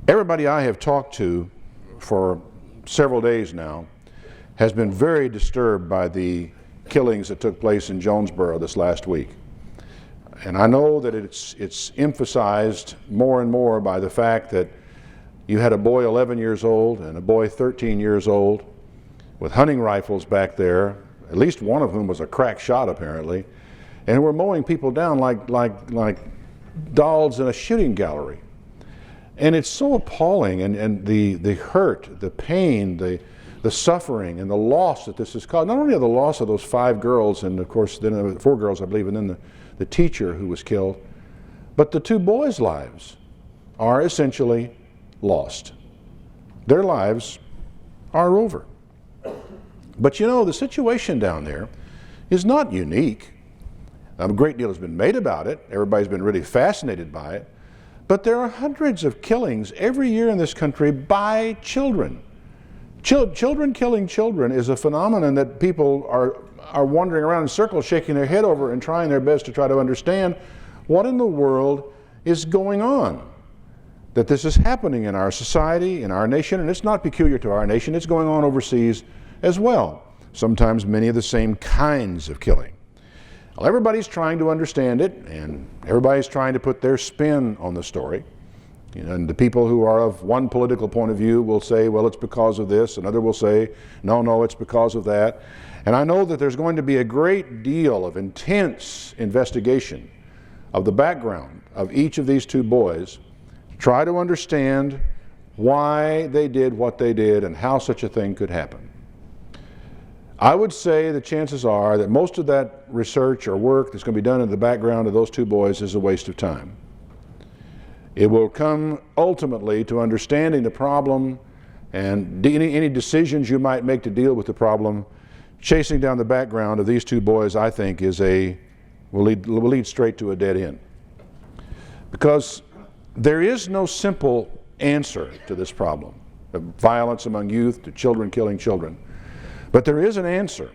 Everybody I have talked to for several days now has been very disturbed by the killings that took place in Jonesboro this last week. And I know that it's emphasized more and more by the fact that you had a boy 11 years old and a boy 13 years old with hunting rifles back there, at least one of whom was a crack shot apparently, and were mowing people down like dolls in a shooting gallery. And it's so appalling, and the hurt, the pain, the suffering, and the loss that this has caused. Not only the loss of those 5 girls, and of course then 4 girls I believe, and then the teacher who was killed, but the 2 boys' lives are essentially lost. Their lives are over. But you know, the situation down there is not unique. A great deal has been made about it. Everybody's been really fascinated by it. But there are hundreds of killings every year in this country by children. Children killing children is a phenomenon that people are wandering around in circles, shaking their head over and trying their best to try to understand what in the world is going on. That this is happening in our society, in our nation, and it's not peculiar to our nation, it's going on overseas as well. Sometimes many of the same kinds of killing. Well, everybody's trying to understand it, and everybody's trying to put their spin on the story. You know, and the people who are of one political point of view will say, well, it's because of this. Another will say, no, it's because of that. And I know that there's going to be a great deal of intense investigation of the background of each of these 2 boys to try to understand why they did what they did and how such a thing could happen. I would say the chances are that most of that research or work that's going to be done in the background of those 2 boys is a waste of time. It will come ultimately to understanding the problem, and any decisions you might make to deal with the problem. Chasing down the background of these 2 boys, I think, will lead straight to a dead end. Because there is no simple answer to this problem of violence among youth, to children killing children. But there is an answer.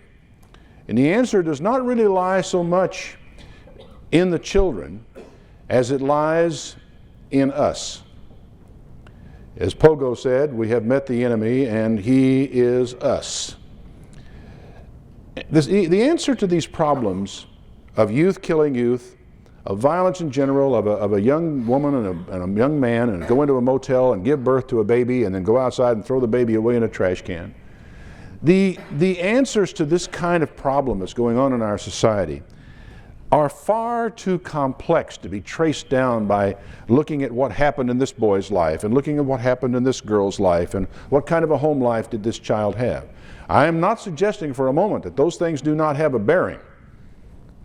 And the answer does not really lie so much in the children as it lies in us. As Pogo said, we have met the enemy and he is us. The answer to these problems of youth killing youth, of violence in general, of a young woman and a young man, and go into a motel and give birth to a baby and then go outside and throw the baby away in a trash can. The answers to this kind of problem that's going on in our society are far too complex to be traced down by looking at what happened in this boy's life and looking at what happened in this girl's life and what kind of a home life did this child have. I am not suggesting for a moment that those things do not have a bearing.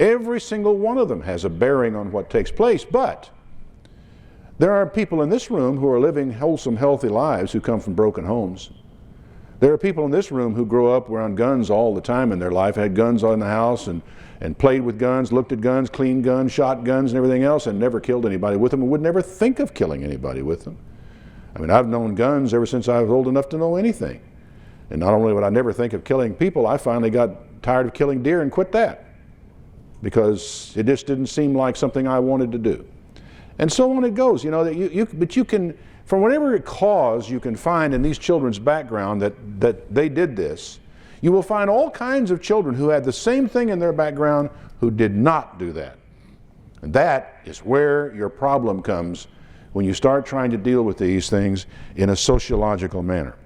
Every single one of them has a bearing on what takes place, but there are people in this room who are living wholesome, healthy lives who come from broken homes. There are people in this room who grew up around guns all the time in their life, had guns in the house and played with guns, looked at guns, cleaned guns, shot guns and everything else, and never killed anybody with them and would never think of killing anybody with them. I mean, I've known guns ever since I was old enough to know anything. And not only would I never think of killing people, I finally got tired of killing deer and quit that because it just didn't seem like something I wanted to do. And so on it goes, you know, but you can, from whatever cause you can find in these children's background that they did this, you will find all kinds of children who had the same thing in their background who did not do that. And that is where your problem comes when you start trying to deal with these things in a sociological manner.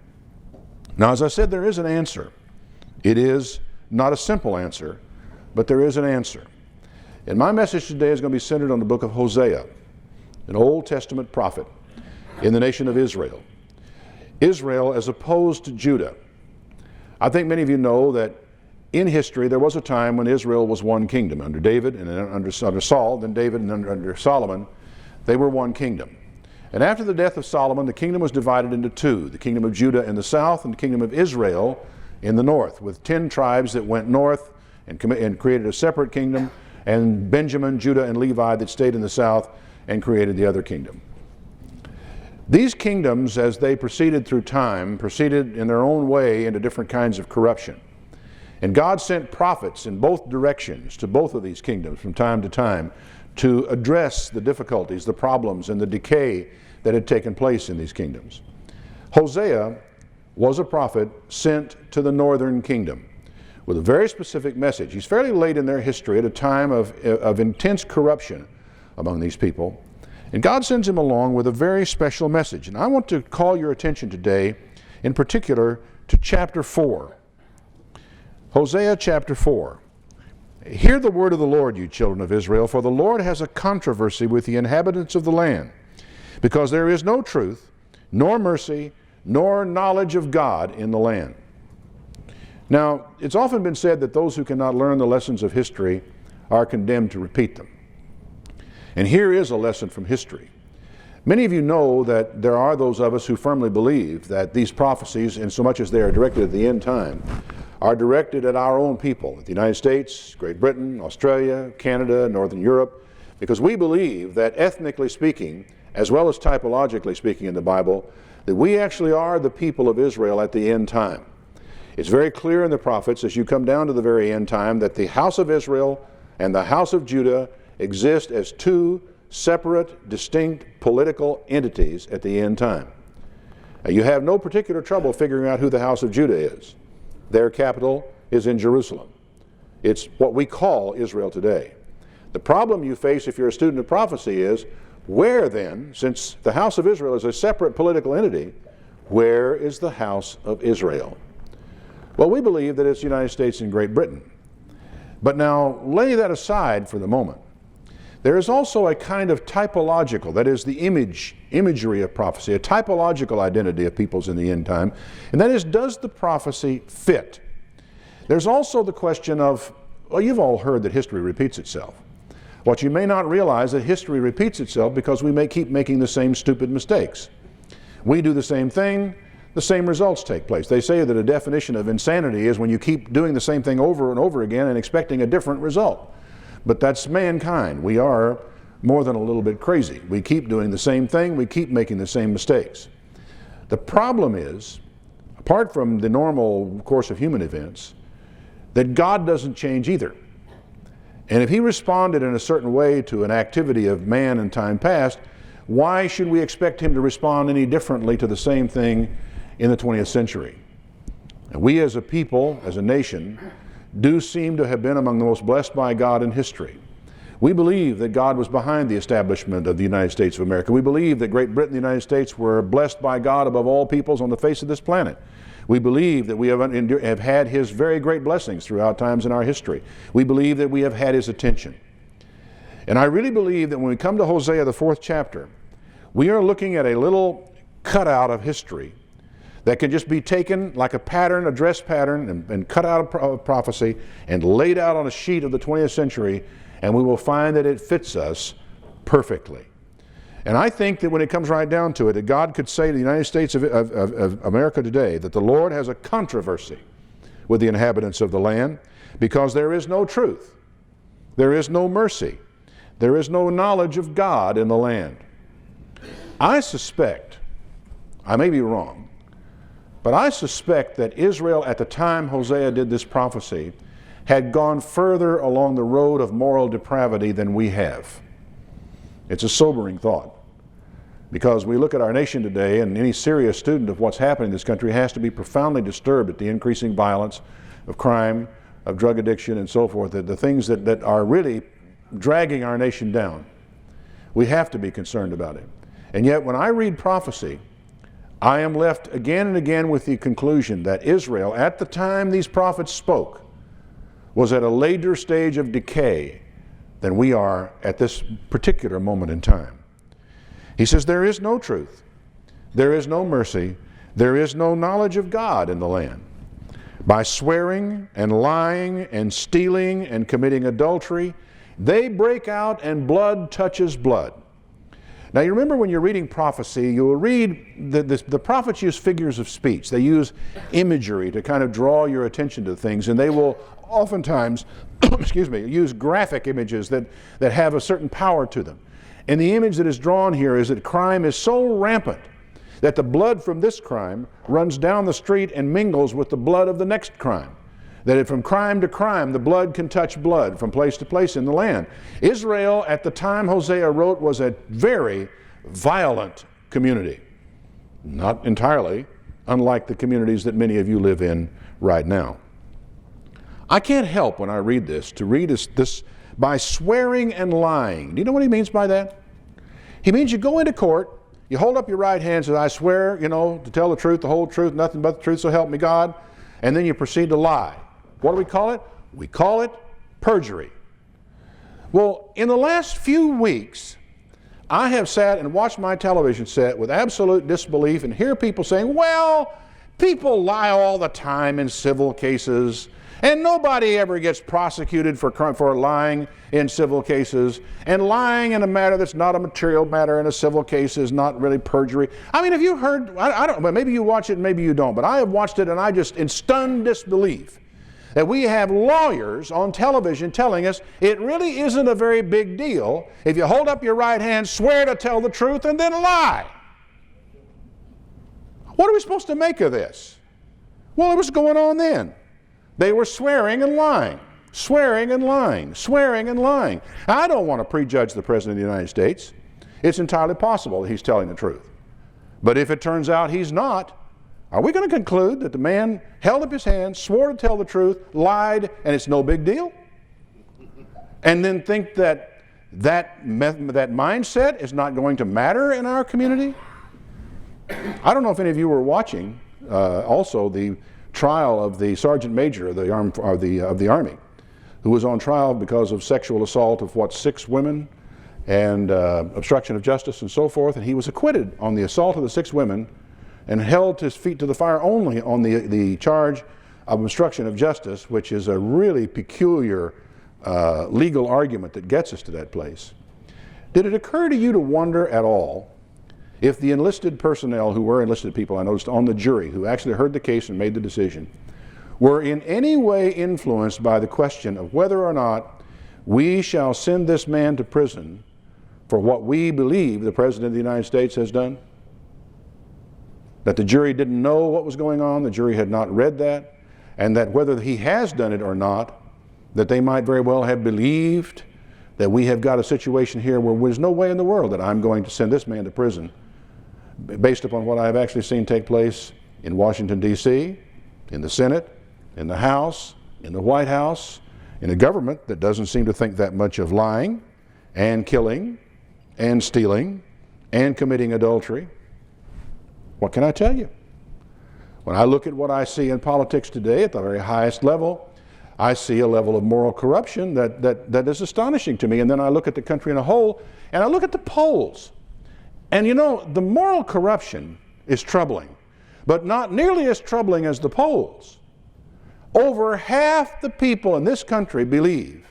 Now, as I said, there is an answer. It is not a simple answer, but there is an answer. And my message today is going to be centered on the book of Hosea, an Old Testament prophet in the nation of Israel. Israel as opposed to Judah. I think many of you know that in history there was a time when Israel was one kingdom under David and then under Saul, then David and under Solomon. They were one kingdom. And after the death of Solomon, the kingdom was divided into 2, the kingdom of Judah in the south and the kingdom of Israel in the north, with 10 tribes that went north and created a separate kingdom, and Benjamin, Judah, and Levi that stayed in the south and created the other kingdom. These kingdoms, as they proceeded through time, proceeded in their own way into different kinds of corruption. And God sent prophets in both directions to both of these kingdoms from time to time to address the difficulties, the problems, and the decay that had taken place in these kingdoms. Hosea was a prophet sent to the northern kingdom with a very specific message. He's fairly late in their history at a time of intense corruption among these people. And God sends him along with a very special message. And I want to call your attention today, in particular, to chapter 4. Hosea chapter 4. Hear the word of the Lord, you children of Israel, for the Lord has a controversy with the inhabitants of the land, because there is no truth, nor mercy, nor knowledge of God in the land. Now, it's often been said that those who cannot learn the lessons of history are condemned to repeat them. And here is a lesson from history. Many of you know that there are those of us who firmly believe that these prophecies, in so much as they are directed at the end time, are directed at our own people, at the United States, Great Britain, Australia, Canada, Northern Europe, because we believe that ethnically speaking, as well as typologically speaking in the Bible, that we actually are the people of Israel at the end time. It's very clear in the prophets, as you come down to the very end time, that the house of Israel and the house of Judah exist as two separate, distinct political entities at the end time. Now, you have no particular trouble figuring out who the house of Judah is. Their capital is in Jerusalem. It's what we call Israel today. The problem you face if you're a student of prophecy is, where then, since the house of Israel is a separate political entity, where is the house of Israel? Well, we believe that it's the United States and Great Britain. But now, lay that aside for the moment. There is also a kind of typological, that is the imagery of prophecy, a typological identity of peoples in the end time, and that is, does the prophecy fit? There's also the question of, well, you've all heard that history repeats itself. What you may not realize is that history repeats itself because we may keep making the same stupid mistakes. We do the same thing, the same results take place. They say that a definition of insanity is when you keep doing the same thing over and over again and expecting a different result. But that's mankind. We are more than a little bit crazy. We keep doing the same thing, we keep making the same mistakes. The problem is, apart from the normal course of human events, that God doesn't change either. And if he responded in a certain way to an activity of man in time past, why should we expect him to respond any differently to the same thing in the 20th century? And we as a people, as a nation, do seem to have been among the most blessed by God in history. We believe that God was behind the establishment of the United States of America. We believe that Great Britain and the United States were blessed by God above all peoples on the face of this planet. We believe that we have had his very great blessings throughout times in our history. We believe that we have had his attention. And I really believe that when we come to Hosea, the 4th chapter, we are looking at a little cutout of history that can just be taken like a pattern, a dress pattern, and cut out of prophecy and laid out on a sheet of the 20th century, and we will find that it fits us perfectly. And I think that when it comes right down to it, that God could say to the United States of America today that the Lord has a controversy with the inhabitants of the land because there is no truth, there is no mercy, there is no knowledge of God in the land. I suspect, I may be wrong, but I suspect that Israel, at the time Hosea did this prophecy, had gone further along the road of moral depravity than we have. It's a sobering thought, because we look at our nation today, and any serious student of what's happening in this country has to be profoundly disturbed at the increasing violence of crime, of drug addiction, and so forth, the things that are really dragging our nation down. We have to be concerned about it. And yet, when I read prophecy, I am left again and again with the conclusion that Israel, at the time these prophets spoke, was at a later stage of decay than we are at this particular moment in time. He says, there is no truth, there is no mercy, there is no knowledge of God in the land. By swearing and lying and stealing and committing adultery, they break out and blood touches blood. Now, you remember when you're reading prophecy, you will read the prophets use figures of speech. They use imagery to kind of draw your attention to things, and they will oftentimes use graphic images that have a certain power to them. And the image that is drawn here is that crime is so rampant that the blood from this crime runs down the street and mingles with the blood of the next crime. That from crime to crime, the blood can touch blood from place to place in the land. Israel, at the time Hosea wrote, was a very violent community. Not entirely, unlike the communities that many of you live in right now. I can't help when I read this to read this by swearing and lying. Do you know what he means by that? He means you go into court, you hold up your right hand and say, I swear, to tell the truth, the whole truth, nothing but the truth, so help me God. And then you proceed to lie. What do we call it? We call it perjury. Well, in the last few weeks, I have sat and watched my television set with absolute disbelief and hear people saying, well, people lie all the time in civil cases, and nobody ever gets prosecuted for lying in civil cases, and lying in a matter that's not a material matter in a civil case is not really perjury. I mean, have you heard, I don't know, maybe you watch it, maybe you don't, but I have watched it and I just, in stunned disbelief, that we have lawyers on television telling us it really isn't a very big deal if you hold up your right hand, swear to tell the truth, and then lie. What are we supposed to make of this? Well, it was going on then. They were swearing and lying, swearing and lying, swearing and lying. I don't want to prejudge the President of the United States. It's entirely possible that he's telling the truth. But if it turns out he's not, are we going to conclude that the man held up his hand, swore to tell the truth, lied, and it's no big deal? And then think that mindset is not going to matter in our community? I don't know if any of you were watching also the trial of the Sergeant Major of the Army, who was on trial because of sexual assault of 6 women and obstruction of justice and so forth, and he was acquitted on the assault of the 6 women and held his feet to the fire only on the charge of obstruction of justice, which is a really peculiar legal argument that gets us to that place. Did it occur to you to wonder at all if the enlisted personnel, who were enlisted people, I noticed, on the jury, who actually heard the case and made the decision, were in any way influenced by the question of whether or not we shall send this man to prison for what we believe the President of the United States has done? That the jury didn't know what was going on, the jury had not read that, and that whether he has done it or not, that they might very well have believed that we have got a situation here where there's no way in the world that I'm going to send this man to prison based upon what I've actually seen take place in Washington, D.C., in the Senate, in the House, in the White House, in a government that doesn't seem to think that much of lying and killing and stealing and committing adultery. What can I tell you? When I look at what I see in politics today at the very highest level, I see a level of moral corruption that is astonishing to me. And then I look at the country in a whole, and I look at the polls. And the moral corruption is troubling, but not nearly as troubling as the polls. Over half the people in this country believe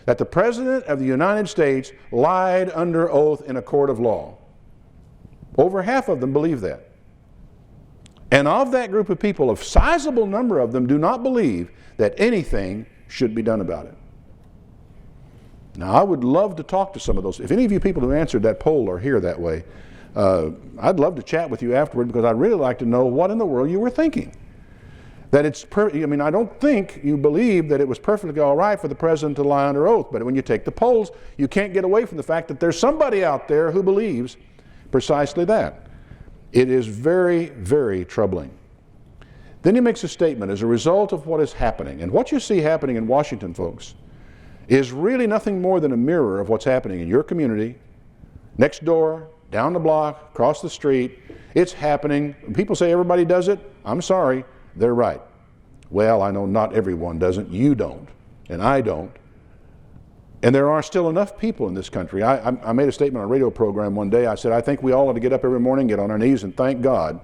that the President of the United States lied under oath in a court of law. Over half of them believe that. And of that group of people, a sizable number of them do not believe that anything should be done about it. Now, I would love to talk to some of those. If any of you people who answered that poll are here that way, I'd love to chat with you afterward, because I'd really like to know what in the world you were thinking. That I don't think you believe that it was perfectly all right for the President to lie under oath, but when you take the polls, you can't get away from the fact that there's somebody out there who believes precisely that. It is very, very troubling. Then he makes a statement as a result of what is happening. And what you see happening in Washington, folks, is really nothing more than a mirror of what's happening in your community, next door, down the block, across the street. It's happening. When people say everybody does it, I'm sorry, they're right. Well, I know not everyone doesn't. You don't, and I don't. And there are still enough people in this country. I made a statement on a radio program one day. I said, I think we all ought to get up every morning, get on our knees, and thank God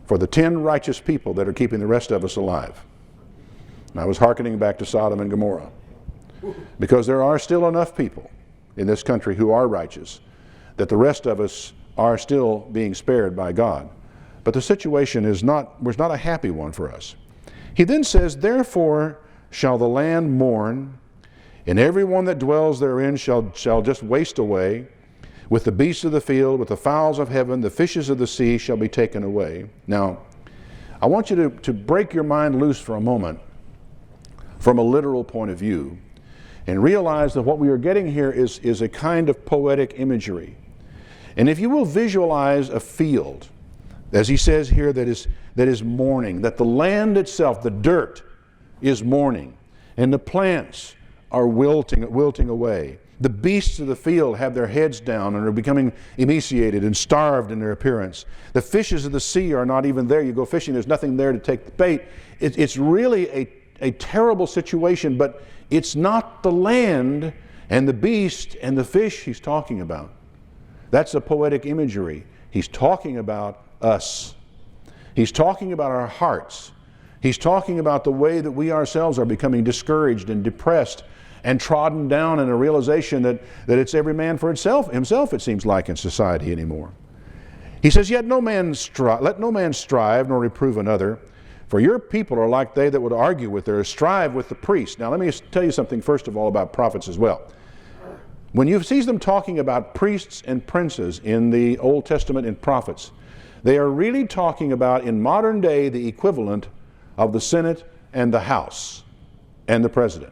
for the 10 righteous people that are keeping the rest of us alive. And I was hearkening back to Sodom and Gomorrah. Because there are still enough people in this country who are righteous that the rest of us are still being spared by God. But the situation was not a happy one for us. He then says, therefore shall the land mourn, and everyone that dwells therein shall just waste away. With the beasts of the field, with the fowls of heaven, the fishes of the sea shall be taken away. Now, I want you to break your mind loose for a moment from a literal point of view and realize that what we are getting here is a kind of poetic imagery. And if you will visualize a field, as he says here, that is mourning, that the land itself, the dirt, is mourning, and the plants are wilting away. The beasts of the field have their heads down and are becoming emaciated and starved in their appearance. The fishes of the sea are not even there. You go fishing, there's nothing there to take the bait. It's really a terrible situation, but it's not the land and the beast and the fish he's talking about. That's a poetic imagery. He's talking about us. He's talking about our hearts. He's talking about the way that we ourselves are becoming discouraged and depressed and trodden down in a realization that it's every man for himself, it seems like, in society anymore. He says, Yet let no man strive nor reprove another, for your people are like they that would argue with or strive with the priest. Now let me tell you something first of all about prophets as well. When you see them talking about priests and princes in the Old Testament and prophets, they are really talking about, in modern day, the equivalent of the Senate and the House and the President.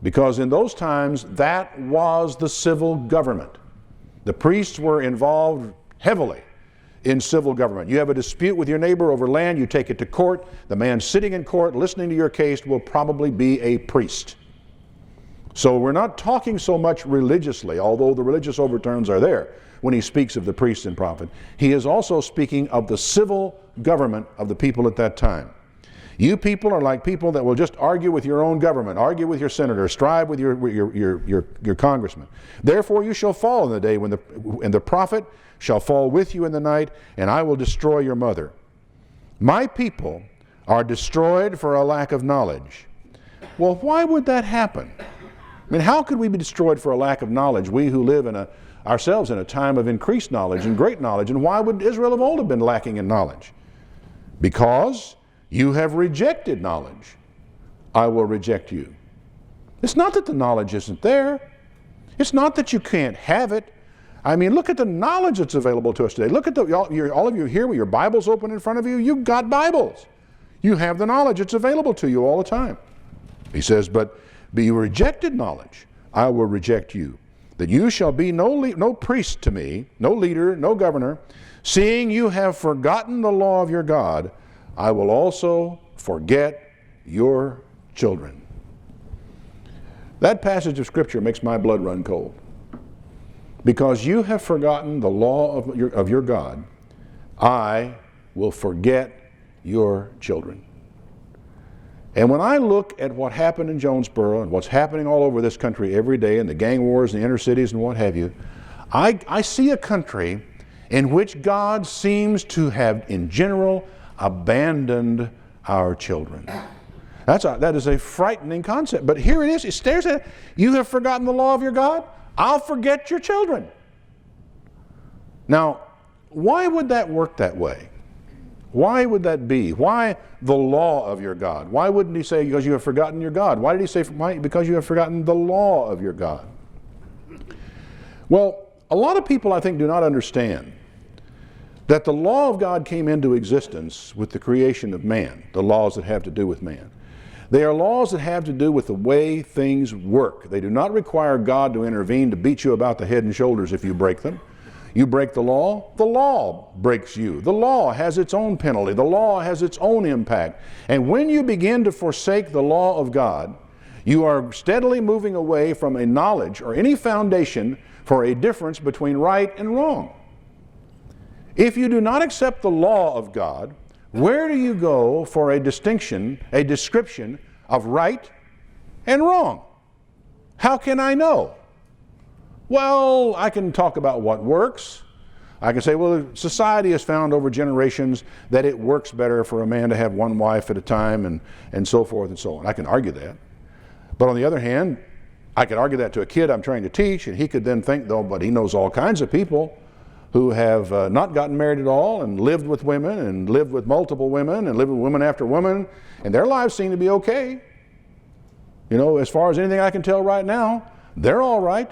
Because in those times, that was the civil government. The priests were involved heavily in civil government. You have a dispute with your neighbor over land, you take it to court. The man sitting in court listening to your case will probably be a priest. So we're not talking so much religiously, although the religious overtones are there when he speaks of the priest and prophet. He is also speaking of the civil government of the people at that time. You people are like people that will just argue with your own government, argue with your senator, strive with your congressman. Therefore you shall fall in the day when the prophet shall fall with you in the night, and I will destroy your mother. My people are destroyed for a lack of knowledge. Well, why would that happen? I mean, how could we be destroyed for a lack of knowledge, we who live ourselves in a time of increased knowledge and great knowledge? And why would Israel of old have been lacking in knowledge? Because you have rejected knowledge. I will reject you. It's not that the knowledge isn't there. It's not that you can't have it. I mean, look at the knowledge that's available to us today. Look at all of you here with your Bibles open in front of you. You've got Bibles. You have the knowledge. It's available to you all the time. He says, but you rejected knowledge. I will reject you. That you shall be no priest to me, no leader, no governor, seeing you have forgotten the law of your God. I will also forget your children. That passage of Scripture makes my blood run cold. Because you have forgotten the law of your God, I will forget your children. And when I look at what happened in Jonesboro and what's happening all over this country every day, and the gang wars in the inner cities and what have you, I see a country in which God seems to have, in general, abandoned our children. That is a frightening concept. But here it is. It stares at it. You have forgotten the law of your God? I'll forget your children. Now, why would that work that way? Why would that be? Why the law of your God? Why wouldn't he say, because you have forgotten your God? Why did he say, because you have forgotten the law of your God? Well, a lot of people, I think, do not understand that the law of God came into existence with the creation of man, the laws that have to do with man. They are laws that have to do with the way things work. They do not require God to intervene to beat you about the head and shoulders if you break them. You break the law breaks you. The law has its own penalty. The law has its own impact. And when you begin to forsake the law of God, you are steadily moving away from a knowledge or any foundation for a difference between right and wrong. If you do not accept the law of God, where do you go for a distinction, a description of right and wrong? How can I know? Well, I can talk about what works. I can say, well, society has found over generations that it works better for a man to have one wife at a time and so forth and so on. I can argue that. But on the other hand, I could argue that to a kid I'm trying to teach, and he could then think, though, but he knows all kinds of people who have not gotten married at all and lived with women and lived with multiple women and lived with woman after woman, and their lives seem to be okay. You know, as far as anything I can tell right now, they're all right.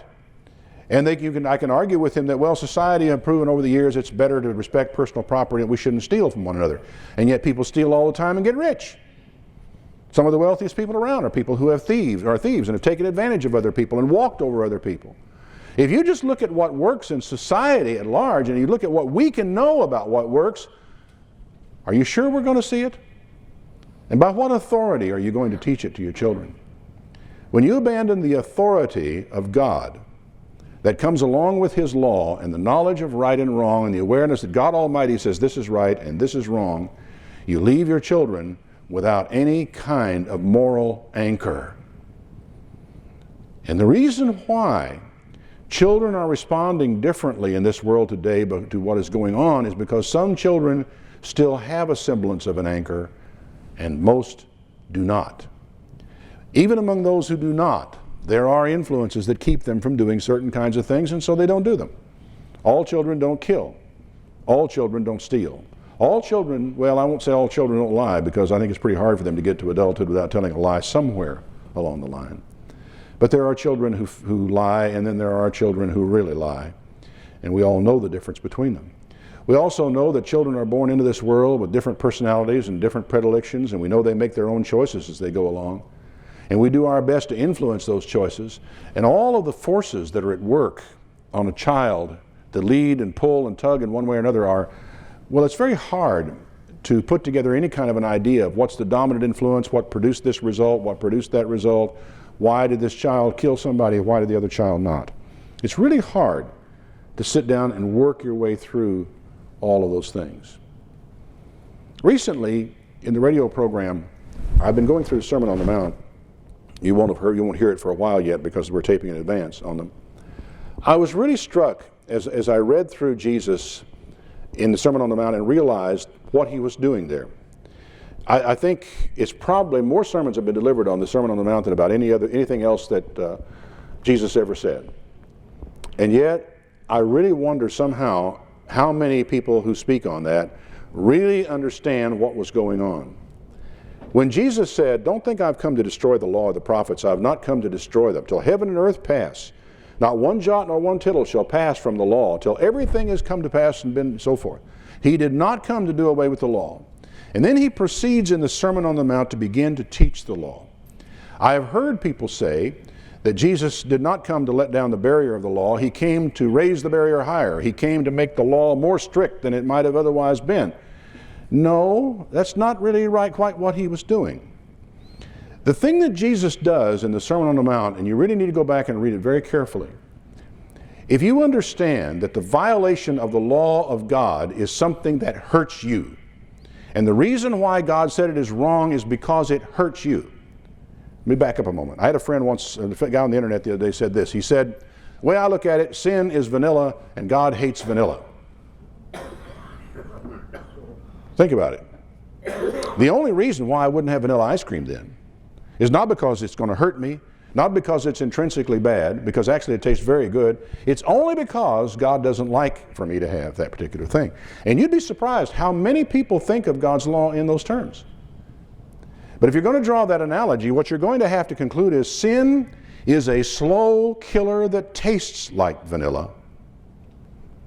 And I can argue with him that, well, society has proven over the years it's better to respect personal property and we shouldn't steal from one another. And yet people steal all the time and get rich. Some of the wealthiest people around are people who are thieves and have taken advantage of other people and walked over other people. If you just look at what works in society at large and you look at what we can know about what works, are you sure we're going to see it? And by what authority are you going to teach it to your children? When you abandon the authority of God that comes along with His law and the knowledge of right and wrong and the awareness that God Almighty says this is right and this is wrong, you leave your children without any kind of moral anchor. And the reason why children are responding differently in this world today to what is going on is because some children still have a semblance of an anchor and most do not. Even among those who do not, there are influences that keep them from doing certain kinds of things, and so they don't do them. All children don't kill. All children don't steal. All children, well, I won't say all children don't lie, because I think it's pretty hard for them to get to adulthood without telling a lie somewhere along the line. But there are children who lie, and then there are children who really lie. And we all know the difference between them. We also know that children are born into this world with different personalities and different predilections, and we know they make their own choices as they go along. And we do our best to influence those choices. And all of the forces that are at work on a child to lead and pull and tug in one way or another are, well, it's very hard to put together any kind of an idea of what's the dominant influence, what produced this result, what produced that result, why did this child kill somebody, why did the other child not. It's really hard to sit down and work your way through all of those things. Recently, in the radio program, I've been going through the Sermon on the Mount. You won't hear it for a while yet because we're taping in advance on them. I was really struck as I read through Jesus in the Sermon on the Mount and realized what He was doing there. I think it's probably more sermons have been delivered on the Sermon on the Mount than about anything else that Jesus ever said. And yet, I really wonder somehow how many people who speak on that really understand what was going on. When Jesus said, "Don't think I've come to destroy the law of the prophets. I've not come to destroy them. Till heaven and earth pass, not one jot nor one tittle shall pass from the law, till everything has come to pass and been so forth." He did not come to do away with the law. And then He proceeds in the Sermon on the Mount to begin to teach the law. I have heard people say that Jesus did not come to let down the barrier of the law. He came to raise the barrier higher. He came to make the law more strict than it might have otherwise been. No, that's not really quite what He was doing. The thing that Jesus does in the Sermon on the Mount, and you really need to go back and read it very carefully, if you understand that the violation of the law of God is something that hurts you, and the reason why God said it is wrong is because it hurts you. Let me back up a moment. I had a friend once, a guy on the internet the other day said this. He said, "The way I look at it, sin is vanilla and God hates vanilla." Think about it. The only reason why I wouldn't have vanilla ice cream then is not because it's going to hurt me, not because it's intrinsically bad, because actually it tastes very good. It's only because God doesn't like for me to have that particular thing. And you'd be surprised how many people think of God's law in those terms. But if you're going to draw that analogy, what you're going to have to conclude is sin is a slow killer that tastes like vanilla.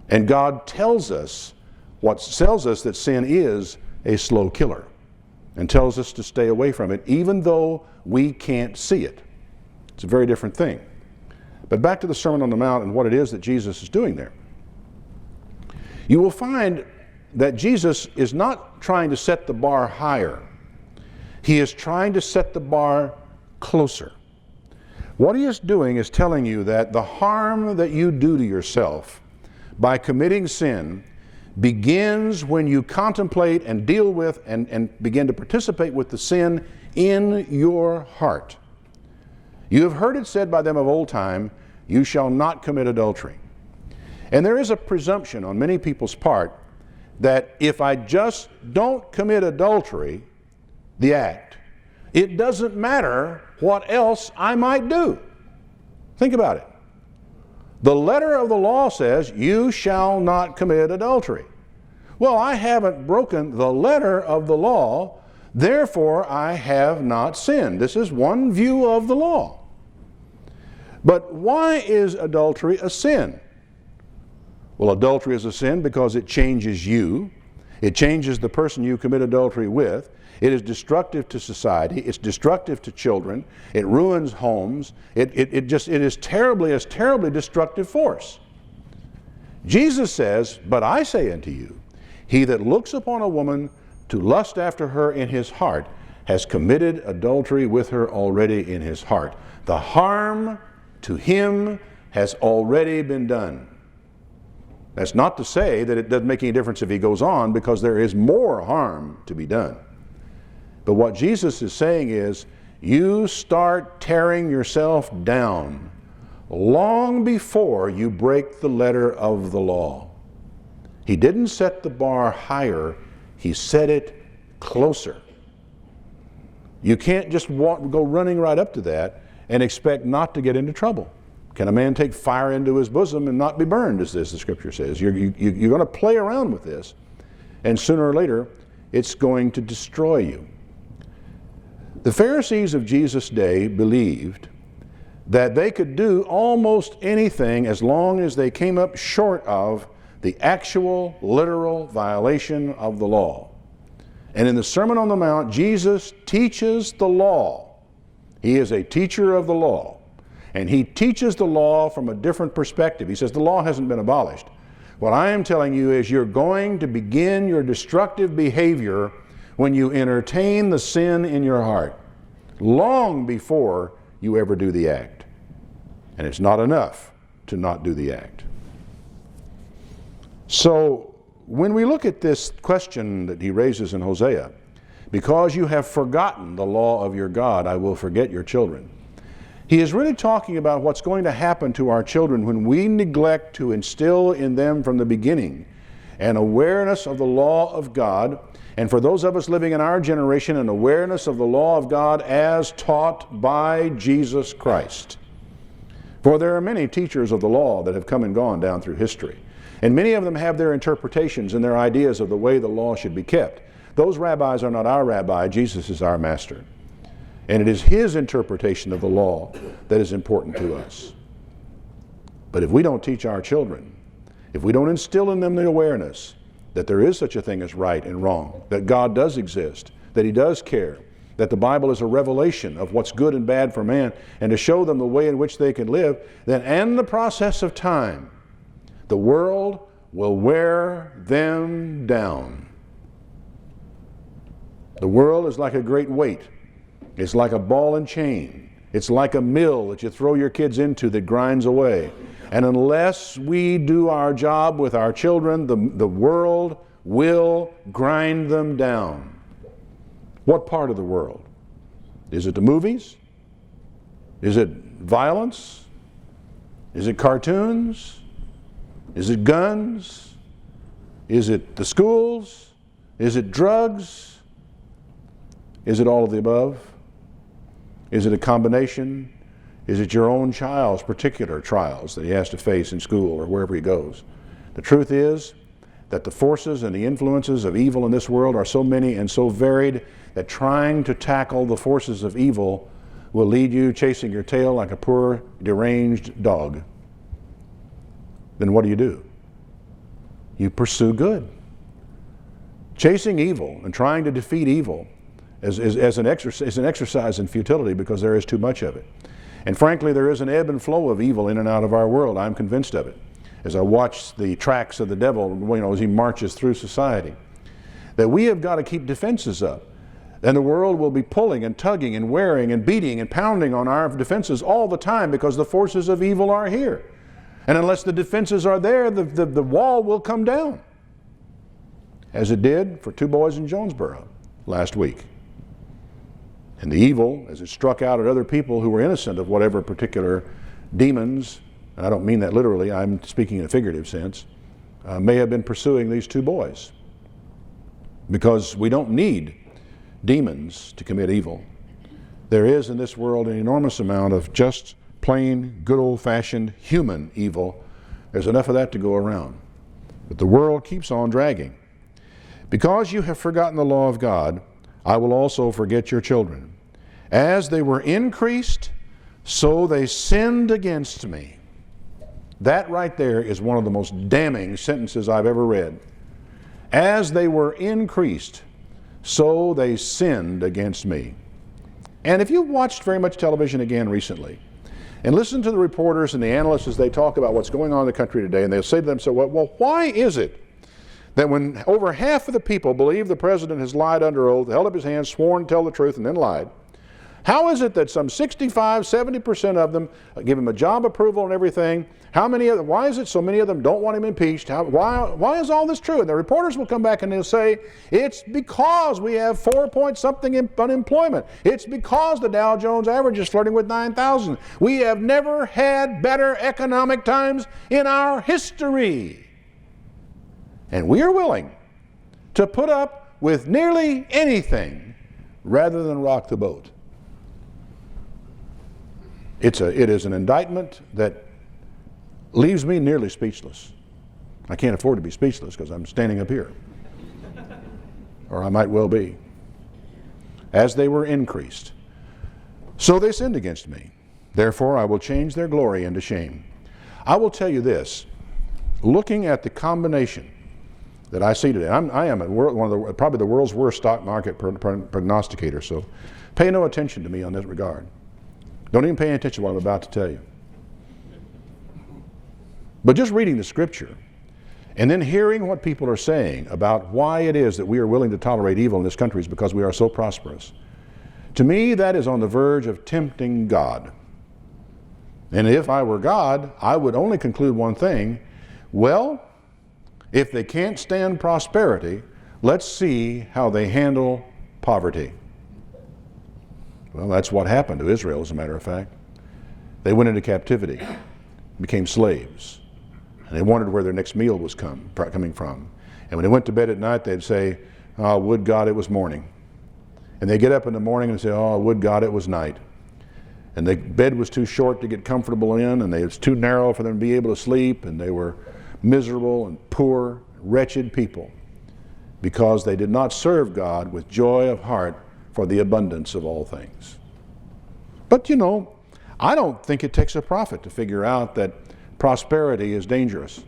And God tells us that sin is a slow killer and tells us to stay away from it, even though we can't see it. It's a very different thing. But back to the Sermon on the Mount and what it is that Jesus is doing there. You will find that Jesus is not trying to set the bar higher. He is trying to set the bar closer. What He is doing is telling you that the harm that you do to yourself by committing sin begins when you contemplate and deal with and begin to participate with the sin in your heart. You have heard it said by them of old time, "You shall not commit adultery." And there is a presumption on many people's part that if I just don't commit adultery, the act, it doesn't matter what else I might do. Think about it. The letter of the law says, "You shall not commit adultery." Well, I haven't broken the letter of the law, therefore I have not sinned. This is one view of the law. But why is adultery a sin? Well, adultery is a sin because it changes you, It changes the person you commit adultery with. It is destructive to society. It's destructive to children. It ruins homes. It is terribly destructive force. Jesus says, "But I say unto you, he that looks upon a woman to lust after her in his heart has committed adultery with her already in his heart." The harm to him has already been done. That's not to say that it doesn't make any difference if he goes on, because there is more harm to be done. But what Jesus is saying is, you start tearing yourself down long before you break the letter of the law. He didn't set the bar higher, he set it closer. You can't just go running right up to that and expect not to get into trouble. Can a man take fire into his bosom and not be burned, as the scripture says? You're going to play around with this, and sooner or later, it's going to destroy you. The Pharisees of Jesus' day believed that they could do almost anything as long as they came up short of the actual, literal violation of the law. And in the Sermon on the Mount, Jesus teaches the law. He is a teacher of the law. And he teaches the law from a different perspective. He says the law hasn't been abolished. What I am telling you is you're going to begin your destructive behavior when you entertain the sin in your heart, long before you ever do the act. And it's not enough to not do the act. So when we look at this question that he raises in Hosea, because you have forgotten the law of your God, I will forget your children. He is really talking about what's going to happen to our children when we neglect to instill in them from the beginning an awareness of the law of God, and for those of us living in our generation, an awareness of the law of God as taught by Jesus Christ. For there are many teachers of the law that have come and gone down through history, and many of them have their interpretations and their ideas of the way the law should be kept. Those rabbis are not our rabbi. Jesus is our master. And it is his interpretation of the law that is important to us. But if we don't teach our children, if we don't instill in them the awareness that there is such a thing as right and wrong, that God does exist, that he does care, that the Bible is a revelation of what's good and bad for man, and to show them the way in which they can live, then in the process of time, the world will wear them down. The world is like a great weight. It's like a ball and chain. It's like a mill that you throw your kids into that grinds away. And unless we do our job with our children, the world will grind them down. What part of the world? Is it the movies? Is it violence? Is it cartoons? Is it guns? Is it the schools? Is it drugs? Is it all of the above? Is it a combination? Is it your own child's particular trials that he has to face in school or wherever he goes? The truth is that the forces and the influences of evil in this world are so many and so varied that trying to tackle the forces of evil will lead you chasing your tail like a poor, deranged dog. Then what do? You pursue good. Chasing evil and trying to defeat evil is an exercise in futility, because there is too much of it. And frankly, there is an ebb and flow of evil in and out of our world. I'm convinced of it. As I watch the tracks of the devil, as he marches through society, that we have got to keep defenses up. And the world will be pulling and tugging and wearing and beating and pounding on our defenses all the time, because the forces of evil are here. And unless the defenses are there, the wall will come down, as it did for two boys in Jonesboro last week. And the evil, as it struck out at other people who were innocent of whatever particular demons, and I don't mean that literally, I'm speaking in a figurative sense, may have been pursuing these two boys. Because we don't need demons to commit evil. There is in this world an enormous amount of just plain, good old-fashioned human evil. There's enough of that to go around. But the world keeps on dragging. Because you have forgotten the law of God, I will also forget your children. As they were increased, so they sinned against me. That right there is one of the most damning sentences I've ever read. As they were increased, so they sinned against me. And if you've watched very much television again recently, and listen to the reporters and the analysts as they talk about what's going on in the country today, and they'll say to themselves, well, why is it that when over half of the people believe the president has lied under oath, held up his hands, sworn to tell the truth, and then lied, how is it that some 65, 70% of them give him a job approval and everything? Why is it so many of them don't want him impeached? Why is all this true? And the reporters will come back and they'll say, it's because we have 4-point-something unemployment. It's because the Dow Jones average is flirting with 9,000. We have never had better economic times in our history. And we are willing to put up with nearly anything rather than rock the boat. It is an indictment that leaves me nearly speechless. I can't afford to be speechless because I'm standing up here. Or I might well be. As they were increased, so they sinned against me. Therefore I will change their glory into shame. I will tell you this, looking at the combination that I see today, I am probably the world's worst stock market prognosticator, so pay no attention to me on this regard. Don't even pay attention to what I'm about to tell you. But just reading the scripture and then hearing what people are saying about why it is that we are willing to tolerate evil in this country is because we are so prosperous. To me, that is on the verge of tempting God. And if I were God, I would only conclude one thing. Well, if they can't stand prosperity, let's see how they handle poverty. Well, that's what happened to Israel, as a matter of fact. They went into captivity, became slaves, and they wondered where their next meal was coming from. And when they went to bed at night, they'd say, "Oh, would God it was morning." And they get up in the morning and say, "Oh, would God it was night." And the bed was too short to get comfortable in, and it was too narrow for them to be able to sleep, and they were miserable and poor, wretched people because they did not serve God with joy of heart for the abundance of all things. But I don't think it takes a prophet to figure out that prosperity is dangerous.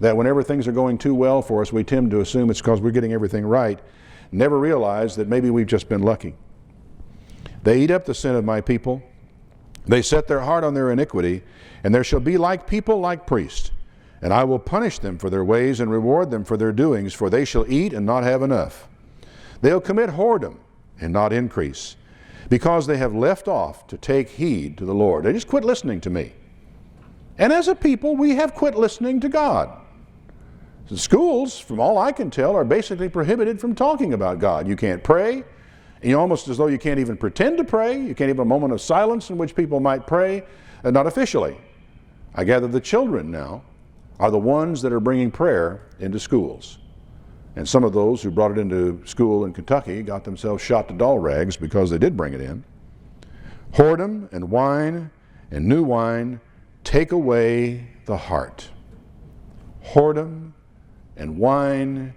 That whenever things are going too well for us, we tend to assume it's because we're getting everything right, never realize that maybe we've just been lucky. They eat up the sin of my people. They set their heart on their iniquity, and there shall be like people like priests. And I will punish them for their ways and reward them for their doings, for they shall eat and not have enough. They'll commit whoredom and not increase, because they have left off to take heed to the Lord. They just quit listening to me. And as a people, we have quit listening to God. The schools, from all I can tell, are basically prohibited from talking about God. You can't pray, and almost as though you can't even pretend to pray. You can't have a moment of silence in which people might pray, not officially. I gather the children now are the ones that are bringing prayer into schools. And some of those who brought it into school in Kentucky got themselves shot to doll rags because they did bring it in. Whoredom and wine and new wine take away the heart. Whoredom and wine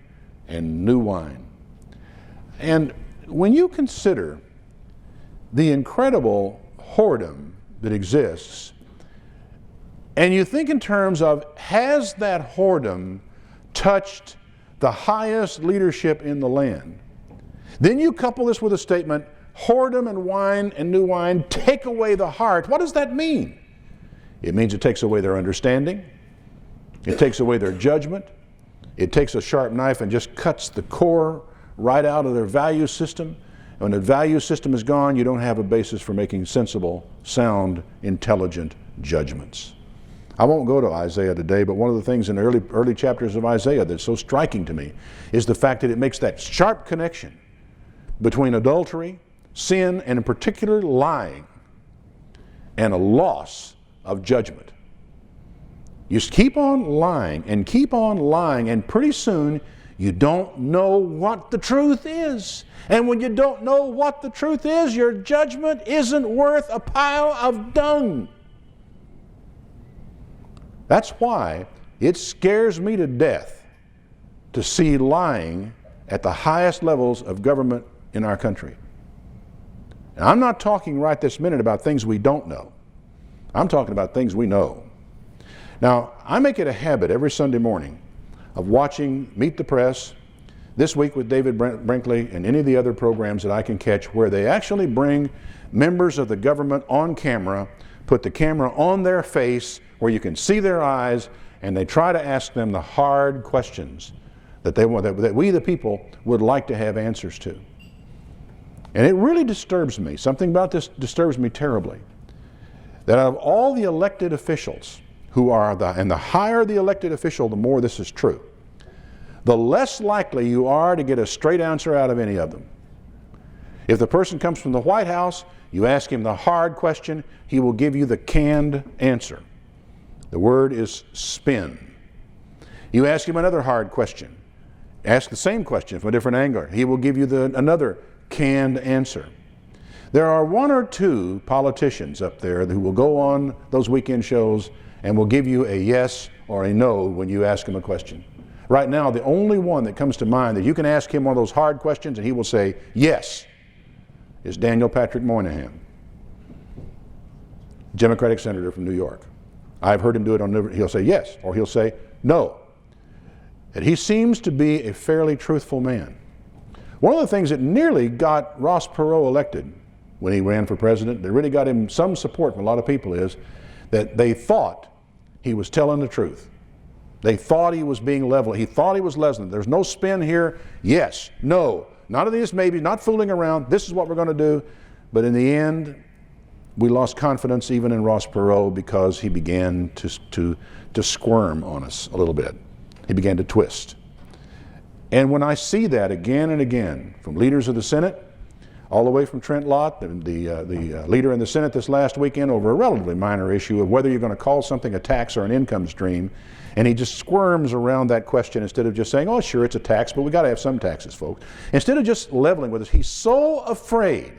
and new wine. And when you consider the incredible whoredom that exists, and you think in terms of, has that whoredom touched the highest leadership in the land? Then you couple this with a statement, whoredom and wine and new wine take away the heart. What does that mean? It means it takes away their understanding. It takes away their judgment. It takes a sharp knife and just cuts the core right out of their value system. And when the value system is gone, you don't have a basis for making sensible, sound, intelligent judgments. I won't go to Isaiah today, but one of the things in the early chapters of Isaiah that's so striking to me is the fact that it makes that sharp connection between adultery, sin, and in particular lying, and a loss of judgment. You just keep on lying, and pretty soon you don't know what the truth is. And when you don't know what the truth is, your judgment isn't worth a pile of dung. That's why it scares me to death to see lying at the highest levels of government in our country. And I'm not talking right this minute about things we don't know. I'm talking about things we know. Now, I make it a habit every Sunday morning of watching Meet the Press, This Week with David Brinkley, and any of the other programs that I can catch where they actually bring members of the government on camera, put the camera on their face where you can see their eyes, and they try to ask them the hard questions that that we the people would like to have answers to. And it really disturbs me. Something about this disturbs me terribly. That out of all the elected officials and the higher the elected official, the more this is true, the less likely you are to get a straight answer out of any of them. If the person comes from the White House, you ask him the hard question, he will give you the canned answer. The word is spin. You ask him another hard question, ask the same question from a different angle, he will give you another canned answer. There are one or two politicians up there who will go on those weekend shows and will give you a yes or a no when you ask him a question. Right now, the only one that comes to mind that you can ask him one of those hard questions and he will say yes is Daniel Patrick Moynihan, Democratic senator from New York. I've heard him do it he'll say yes or he'll say no. And he seems to be a fairly truthful man. One of the things that nearly got Ross Perot elected when he ran for president, that really got him some support from a lot of people, is that they thought he was telling the truth. They thought he was being level. He thought he was leveling. There's no spin here. Yes, no, none of these maybe, not fooling around. This is what we're going to do. But in the end, we lost confidence even in Ross Perot because he began to squirm on us a little bit. He began to twist. And when I see that again and again from leaders of the Senate, all the way from Trent Lott, the leader in the Senate this last weekend, over a relatively minor issue of whether you're going to call something a tax or an income stream, and he just squirms around that question instead of just saying, oh sure, it's a tax, but we got to have some taxes, folks. Instead of just leveling with us, he's so afraid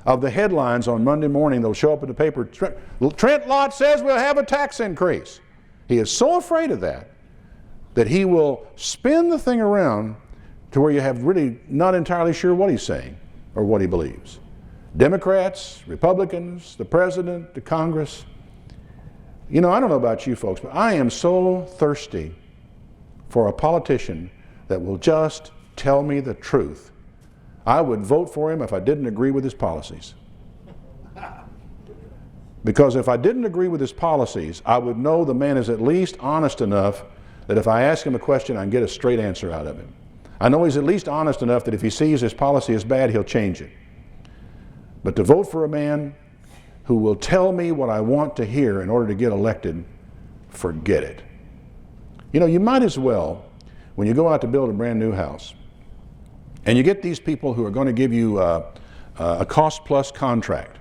of the headlines on Monday morning. They'll show up in the paper, Trent Lott says we'll have a tax increase. He is so afraid of that he will spin the thing around to where you have really not entirely sure what he's saying or what he believes. Democrats, Republicans, the president, the Congress. You know, I don't know about you folks, but I am so thirsty for a politician that will just tell me the truth. I would vote for him if I didn't agree with his policies. Because if I didn't agree with his policies, I would know the man is at least honest enough that if I ask him a question, I can get a straight answer out of him. I know he's at least honest enough that if he sees his policy is bad, he'll change it. But to vote for a man who will tell me what I want to hear in order to get elected, forget it. You know, you might as well, when you go out to build a brand new house, and you get these people who are going to give you a cost plus contract,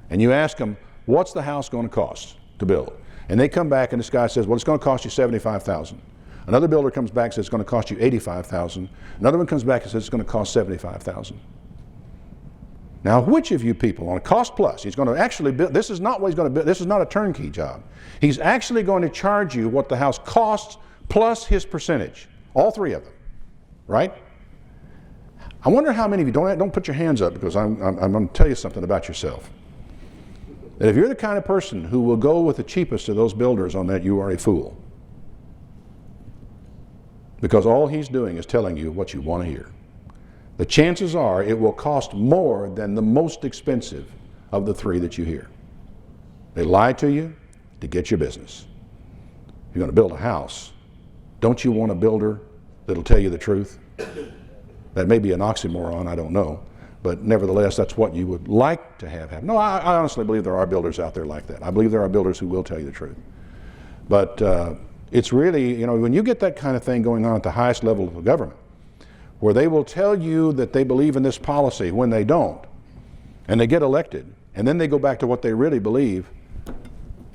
and you ask them, what's the house going to cost to build? And they come back and this guy says, well, it's going to cost you $75,000. Another builder comes back and says it's going to cost you $85,000. Another one comes back and says it's going to cost $75,000. Now, which of you people on a cost plus, he's going to actually build, this is not what he's going to build, this is not a turnkey job. He's actually going to charge you what the house costs plus his percentage, all three of them, right? I wonder how many of you, don't put your hands up because I'm going to tell you something about yourself. That if you're the kind of person who will go with the cheapest of those builders on that, you are a fool. Because all he's doing is telling you what you want to hear. The chances are it will cost more than the most expensive of the three that you hear. They lie to you to get your business. If you're going to build a house, don't you want a builder that'll tell you the truth? That may be an oxymoron, I don't know. But nevertheless, that's what you would like to have happen. No, I honestly believe there are builders out there like that. I believe there are builders who will tell you the truth. But it's really, you know, when you get that kind of thing going on at the highest level of the government, where they will tell you that they believe in this policy when they don't, and they get elected, and then they go back to what they really believe,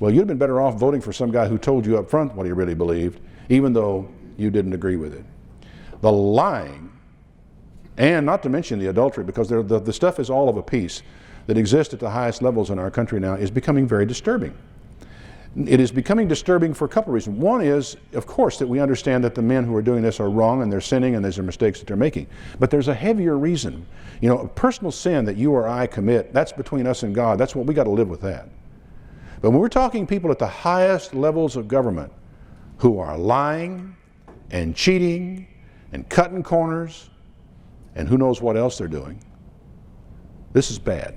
well, you'd have been better off voting for some guy who told you up front what he really believed, even though you didn't agree with it. The lying, and not to mention the adultery, because the stuff is all of a piece that exists at the highest levels in our country now, is becoming very disturbing. It is becoming disturbing for a couple of reasons. One is, of course, that we understand that the men who are doing this are wrong and they're sinning and these are mistakes that they're making. But there's a heavier reason. You know, a personal sin that you or I commit, that's between us and God. That's what we got to live with that. But when we're talking people at the highest levels of government who are lying and cheating and cutting corners and who knows what else they're doing. This is bad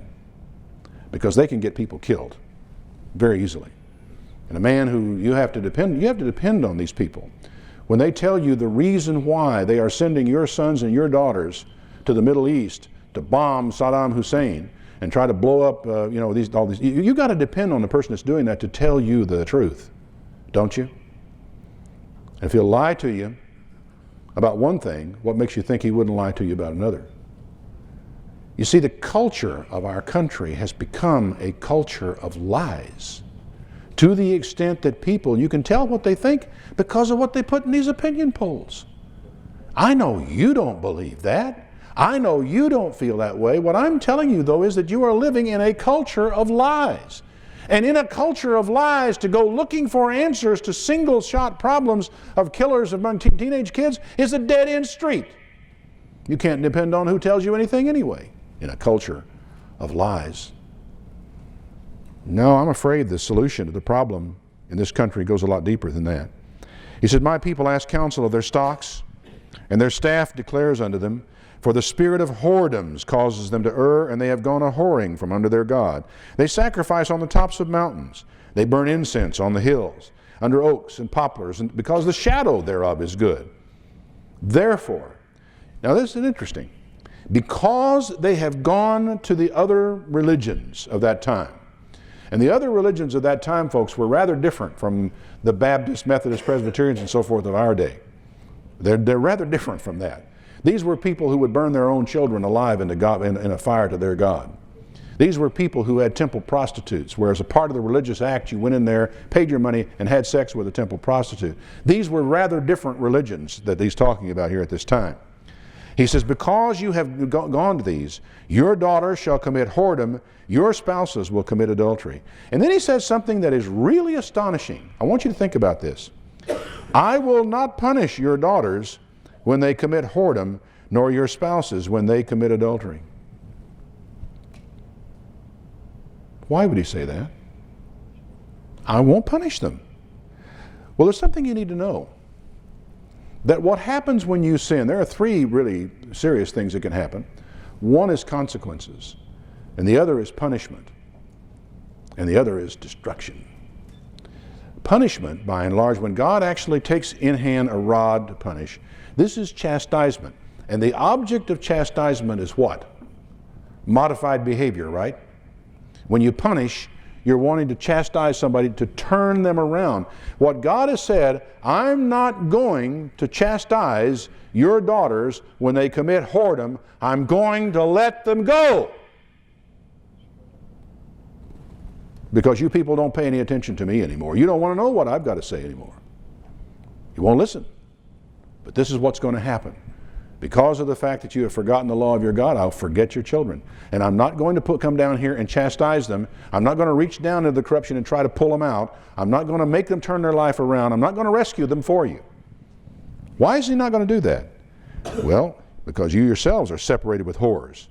because they can get people killed very easily. And a man who you have to depend on these people. When they tell you the reason why they are sending your sons and your daughters to the Middle East to bomb Saddam Hussein and try to blow up, all these, you got to depend on the person that's doing that to tell you the truth, don't you? And if he'll lie to you about one thing, what makes you think he wouldn't lie to you about another? You see, the culture of our country has become a culture of lies, to the extent that people, you can tell what they think because of what they put in these opinion polls. I know you don't believe that. I know you don't feel that way. What I'm telling you, though, is that you are living in a culture of lies. And in a culture of lies, to go looking for answers to single-shot problems of killers among teenage kids is a dead-end street. You can't depend on who tells you anything anyway in a culture of lies. No, I'm afraid the solution to the problem in this country goes a lot deeper than that. He said, my people ask counsel of their stocks, and their staff declares unto them, for the spirit of whoredoms causes them to err, and they have gone a-whoring from under their God. They sacrifice on the tops of mountains. They burn incense on the hills, under oaks and poplars, and because the shadow thereof is good. Therefore, now this is interesting, because they have gone to the other religions of that time, and the other religions of that time, folks, were rather different from the Baptist, Methodist, Presbyterians, and so forth of our day. They're rather different from that. These were people who would burn their own children alive in a fire to their God. These were people who had temple prostitutes, where as a part of the religious act, you went in there, paid your money, and had sex with a temple prostitute. These were rather different religions that he's talking about here at this time. He says, because you have gone to these, your daughters shall commit whoredom, your spouses will commit adultery. And then he says something that is really astonishing. I want you to think about this. I will not punish your daughters when they commit whoredom, nor your spouses when they commit adultery. Why would he say that? I won't punish them. Well, there's something you need to know. That what happens when you sin, there are three really serious things that can happen. One is consequences, and the other is punishment, and the other is destruction. Punishment, by and large, when God actually takes in hand a rod to punish, this is chastisement. And the object of chastisement is what? Modified behavior, right? When you punish, you're wanting to chastise somebody to turn them around. What God has said, I'm not going to chastise your daughters when they commit whoredom. I'm going to let them go. Because you people don't pay any attention to me anymore. You don't want to know what I've got to say anymore. You won't listen. But this is what's going to happen. Because of the fact that you have forgotten the law of your God, I'll forget your children. And I'm not going to come down here and chastise them. I'm not going to reach down into the corruption and try to pull them out. I'm not going to make them turn their life around. I'm not going to rescue them for you. Why is he not going to do that? Well, because you yourselves are separated with whores,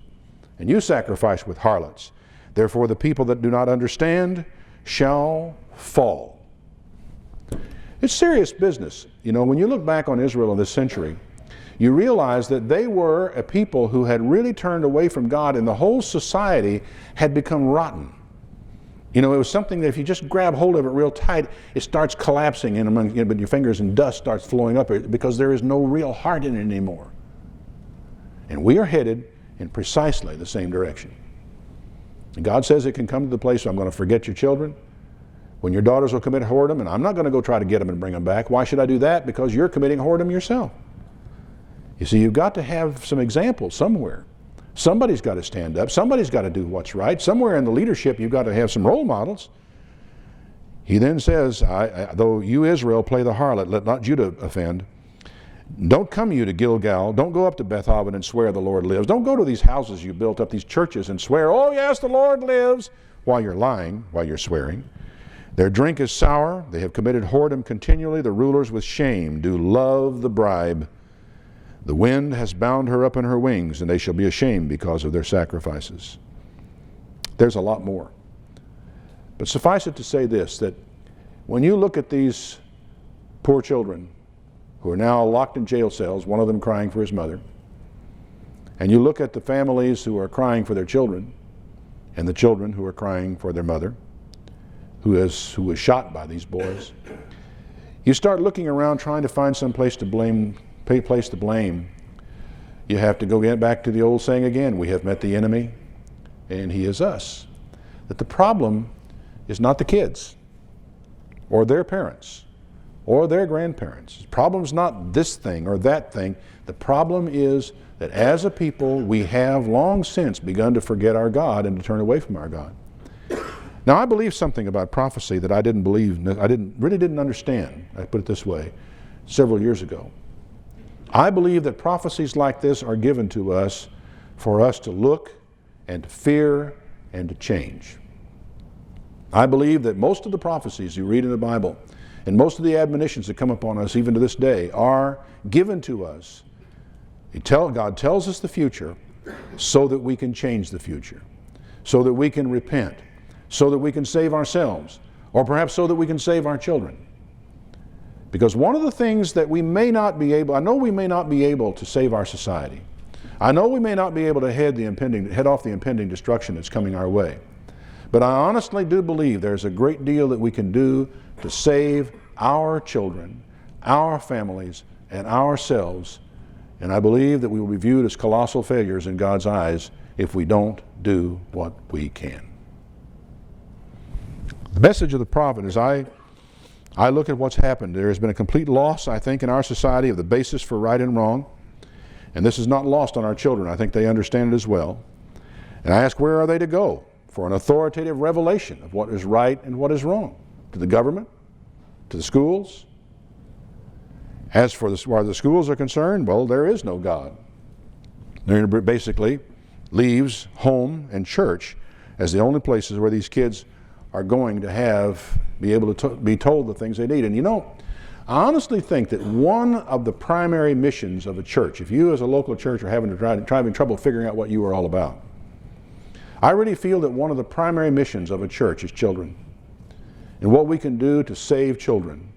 and you sacrifice with harlots. Therefore the people that do not understand shall fall. It's serious business. You know, when you look back on Israel in this century, you realize that they were a people who had really turned away from God, and the whole society had become rotten. You know, it was something that if you just grab hold of it real tight, it starts collapsing in among your fingers, and dust starts flowing up because there is no real heart in it anymore. And we are headed in precisely the same direction. And God says it can come to the place where I'm going to forget your children, when your daughters will commit whoredom, and I'm not going to go try to get them and bring them back. Why should I do that? Because you're committing whoredom yourself. You see, you've got to have some examples somewhere. Somebody's got to stand up. Somebody's got to do what's right. Somewhere in the leadership, you've got to have some role models. He then says, though you, Israel, play the harlot, let not Judah offend. Don't come you to Gilgal. Don't go up to Beth-aven and swear the Lord lives. Don't go to these houses you built up, these churches, and swear, oh yes, the Lord lives, while you're lying, while you're swearing. Their drink is sour. They have committed whoredom continually. The rulers with shame do love the bribe. The wind has bound her up in her wings, and they shall be ashamed because of their sacrifices. There's a lot more. But suffice it to say this, that when you look at these poor children who are now locked in jail cells, one of them crying for his mother. And you look at the families who are crying for their children, and the children who are crying for their mother, who was shot by these boys. You start looking around trying to find some place to blame. You have to go back to the old saying again, we have met the enemy, and he is us. That the problem is not the kids, or their parents, or their grandparents. The problem is not this thing or that thing. The problem is that as a people, we have long since begun to forget our God and to turn away from our God. Now, I believe something about prophecy that I really didn't understand, I put it this way, several years ago. I believe that prophecies like this are given to us for us to look and to fear and to change. I believe that most of the prophecies you read in the Bible and most of the admonitions that come upon us even to this day are given to us. God tells us the future so that we can change the future, so that we can repent, so that we can save ourselves, or perhaps so that we can save our children. Because one of the things that we may not be able, I know we may not be able to save our society. I know we may not be able to head off the impending destruction that's coming our way. But I honestly do believe there's a great deal that we can do to save our children, our families, and ourselves. And I believe that we will be viewed as colossal failures in God's eyes if we don't do what we can. The message of the prophet is I look at what's happened. There has been a complete loss, I think, in our society of the basis for right and wrong. And this is not lost on our children. I think they understand it as well. And I ask, where are they to go for an authoritative revelation of what is right and what is wrong? To the government? To the schools? As for where the schools are concerned, well, there is no God. There basically leaves home and church as the only places where these kids are going to be able to be told the things they need. And you know, I honestly think that one of the primary missions of a church, if you as a local church are having trouble figuring out what you are all about, I really feel that one of the primary missions of a church is children. And what we can do to save children,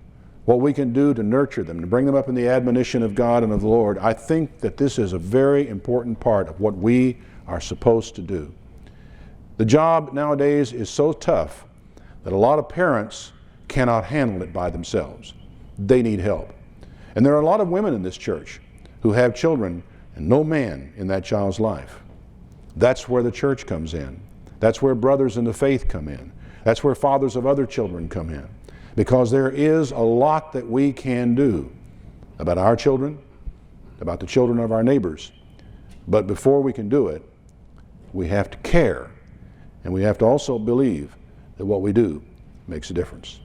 what we can do to nurture them, to bring them up in the admonition of God and of the Lord, I think that this is a very important part of what we are supposed to do. The job nowadays is so tough that a lot of parents cannot handle it by themselves. They need help. And there are a lot of women in this church who have children and no man in that child's life. That's where the church comes in. That's where brothers in the faith come in. That's where fathers of other children come in. Because there is a lot that we can do about our children, about the children of our neighbors. But before we can do it, we have to care. And we have to also believe that what we do makes a difference.